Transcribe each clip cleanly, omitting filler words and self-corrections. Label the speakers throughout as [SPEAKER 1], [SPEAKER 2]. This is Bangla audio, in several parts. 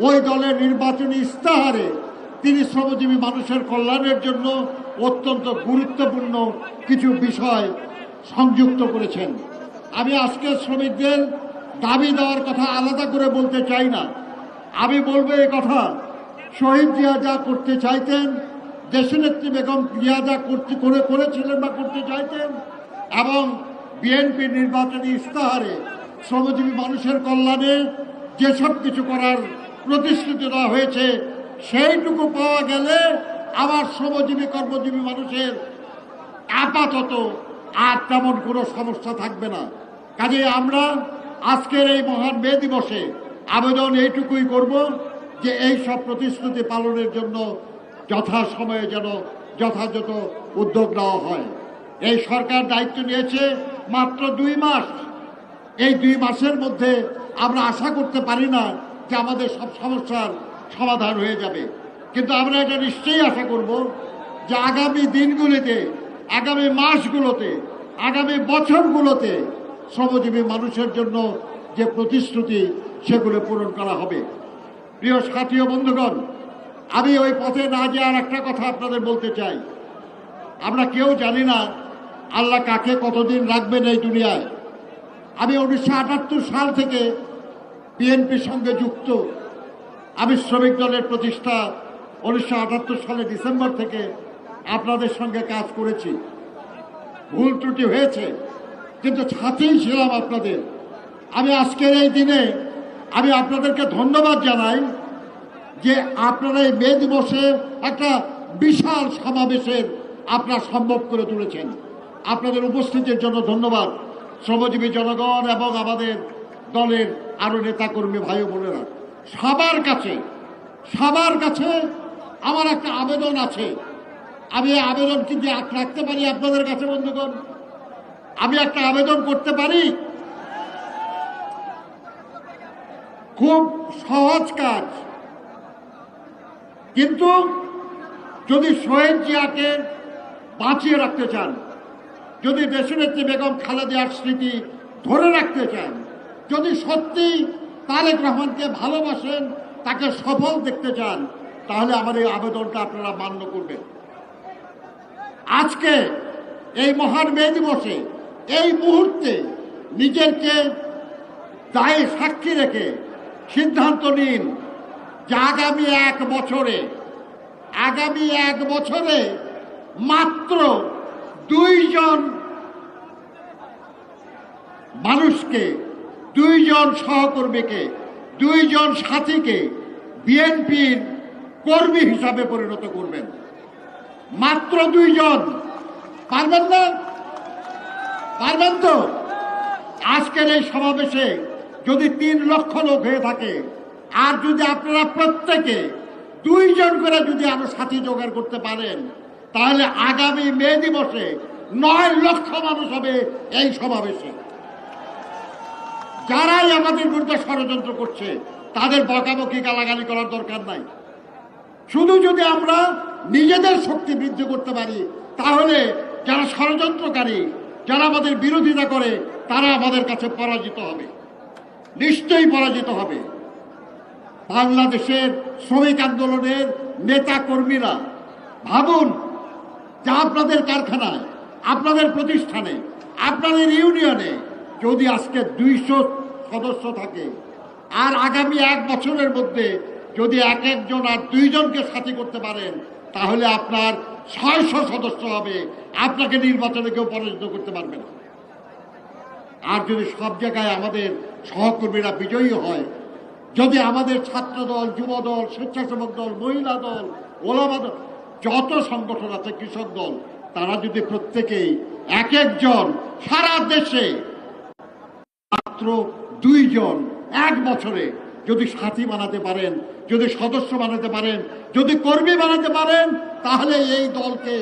[SPEAKER 1] ওই দলের নির্বাচনী ইস্তাহারে তিনি শ্রমজীবী মানুষের কল্যাণের জন্য অত্যন্ত গুরুত্বপূর্ণ কিছু বিষয় সংযুক্ত করেছেন। আমি আজকে শ্রমিকদের দাবি দেওয়ার কথা আলাদা করে বলতে চাই না। আমি বলবো এই কথা, শহীদ জিয়া যা করতে চাইতেন, দেশনেত্রী বেগম জিয়া যা করেছিলেন বা করতে চাইতেন, এবং বিএনপির নির্বাচনী ইস্তাহারে শ্রমজীবী মানুষের কল্যাণে যেসব কিছু করার প্রতিশ্রুতি দেওয়া হয়েছে, সেইটুকু পাওয়া গেলে আমার শ্রমজীবী কর্মজীবী মানুষের আপাতত আর তেমন কোনো সমস্যা থাকবে না। কাজে আমরা আজকের এই মহান মে দিবসে আবেদন এইটুকুই করব যে এই সব প্রতিশ্রুতি পালনের জন্য যথাসময়ে যেন যথাযথ উদ্যোগ নেওয়া হয়। এই সরকার দায়িত্ব নিয়েছে মাত্র 2 মাস। এই 2 মাসের মধ্যে আমরা আশা করতে পারি না যে আমাদের সব সমস্যার সমাধান হয়ে যাবে, কিন্তু আমরা এটা নিশ্চয়ই আশা করব যে আগামী দিনগুলিতে, আগামী মাসগুলোতে, আগামী বছরগুলোতে শ্রমজীবী মানুষের জন্য যে প্রতিশ্রুতি সেগুলো পূরণ করা হবে। প্রিয় সাথী ও বন্ধুগণ, আমি ওই পথে না যাওয়ার একটা কথা আপনাদের বলতে চাই। আমরা কেউ জানি না আল্লাহ কাকে কতদিন রাখবেন এই দুনিয়ায়। আমি 1978 সাল থেকে বিএনপির সঙ্গে যুক্ত। আমি শ্রমিক দলের প্রতিষ্ঠা 1978 সালে ডিসেম্বর থেকে আপনাদের সঙ্গে কাজ করেছি। ভুল ত্রুটি হয়েছে, কিন্তু সাথেই ছিলাম আপনাদের। আমি আজকের এই দিনে আমি আপনাদেরকে ধন্যবাদ জানাই যে আপনারা এই মে দিবসে একটা বিশাল সমাবেশের আপনারা সম্ভব করে তুলেছেন। আপনাদের উপস্থিতির জন্য ধন্যবাদ শ্রমজীবী জনগণ এবং আমাদের দলের আরো নেতাকর্মী ভাই বোনেরা। সবার কাছে আমার একটা আবেদন আছে। আমি এই আবেদন কি রাখতে পারি আপনাদের কাছে বন্ধুগণ? আমি একটা আবেদন করতে পারি। খুব সহজ কাজ, কিন্তু যদি শহীদ জিয়াকে বাঁচিয়ে রাখতে চান, যদি দেশনেত্রী বেগম খালেদার স্মৃতি ধরে রাখতে চান, যদি সত্যি তারেক রহমানকে ভালোবাসেন, তাকে সফল দেখতে চান, তাহলে আমার এই আবেদনটা আপনারা মান্য করবেন। আজকে এই মহান মে দিবসে এই মুহূর্তে নিজেকে দায়ে সাক্ষী রেখে সিদ্ধান্ত নিন যে আগামী 1 বছরে মাত্র 2 জন মানুষকে, 2 জন সহকর্মীকে, 2 জন সাথীকে বিএনপির কর্মী হিসাবে পরিণত করবেন। মাত্র 2 জন। পারবেন না? পারবেন তো? আজকের এই সমাবেশে যদি 3 লক্ষ লোক হয়ে থাকে, আর যদি আপনারা প্রত্যেকে 2 জন করে যদি আরো সাথী জোগাড় করতে পারেন, তাহলে আগামী মে দিবসে 9 লক্ষ মানুষ হবে এই সমাবেশে। যারাই আমাদের বিরুদ্ধে ষড়যন্ত্র করছে তাদের বকাবকি গালাগালি করার দরকার নাই। শুধু যদি আমরা নিজেদের শক্তি বৃদ্ধি করতে পারি, তাহলে যারা ষড়যন্ত্রকারী, যারা আমাদের বিরোধিতা করে, তারা আমাদের কাছে পরাজিত হবে, নিশ্চয়ই পরাজিত হবে। বাংলাদেশের শ্রমিক আন্দোলনের নেতা কর্মীরা ভাবুন যে আপনাদের কারখানায়, আপনাদের প্রতিষ্ঠানে, আপনাদের ইউনিয়নে যদি আজকে 200 সদস্য থাকে, আর আগামী 1 বছরের মধ্যে যদি একজন আর 2 জনকে সাথী করতে পারেন, তাহলে আপনার 600 সদস্য হবে। আপনাকে নির্বাচনে কেউ পরাজিত করতে পারবে না। আর যদি সব জায়গায় আমাদের সহকর্মীরা বিজয়ী হয়, যদি আমাদের ছাত্র দল, যুব দল, স্বেচ্ছাসেবক দল, মহিলা দল, ওলামা দল, যত সংগঠন আছে, কৃষক দল, তারা যদি প্রত্যেকেই একজন সারা দেশে মাত্র 2 জন 1 বছরে যদি সাথী বানাতে পারেন, যদি সদস্য বানাতে পারেন, যদি কর্মী বানাতে পারেন, তাহলে এই দলকে,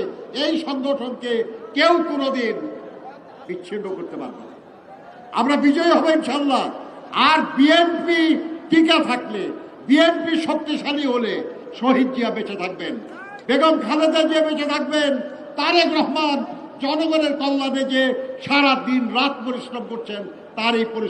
[SPEAKER 1] এই সংগঠনকে কেউ কোনোদিন বিচ্ছিন্ন করতে পারবে না। আমরা বিজয়ী হব ইনশাল্লাহ। আর বিএনপি টিকা থাকলে, বিএনপি শক্তিশালী হলে শহীদ জিয়া বেঁচে থাকবেন, বেগম খালেদা জিয়া বেঁচে থাকবেন, তারেক রহমান জনগণের কল্যাণে যে সারা দিন রাত পরিশ্রম করছেন, তার এই